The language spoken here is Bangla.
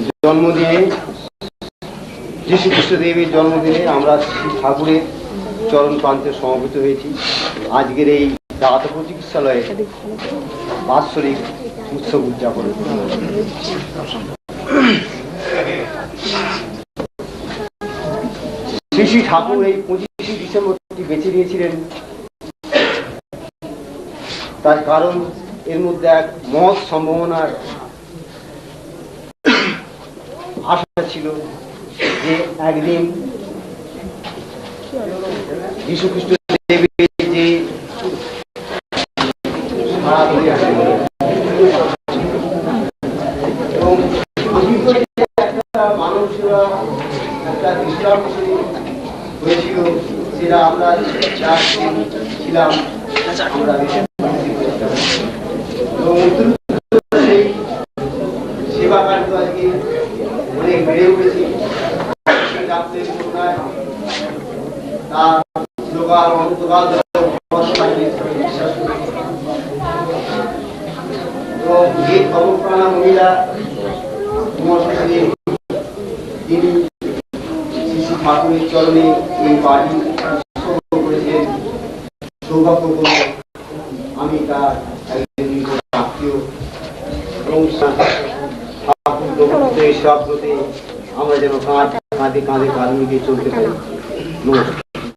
জন্মদিনে যীশু খ্রিস্টদেবের জন্মদিনে আমরা শ্রী ঠাকুরের চরণ প্রান্তে সমবেত হয়েছি। আজকের এই দাতব্য চিকিৎসালয়ে বাৎসরিক উৎসব উদযাপন। শ্রী শ্রী ঠাকুর এই 25শে ডিসেম্বরটি বেছে নিয়েছিলেন, তার কারণ এর মধ্যে এক মহৎ সম্ভাবনার আশা ছিল যে একদিন যীশু খ্রিস্ট দেবের যে মানুষরা একটা দৃষ্টান্ত হয়েছিল, সেটা আমরা ছিলাম। আমরা সেই সেবা কার্য আজকে অনেক বেড়ে উঠেছে। মহিলা তিনি শ্রী ঠাকুরের চরণে এই বাড়ি করেছেন। সৌভাগ্যপূর্ণ আমি তার একজন আত্মীয় এবং ঠাকুর সবতে আমরা যেন কাঁধে কাঁধে কাঁধ মিলিয়ে চলতে পারি। নমস্কার।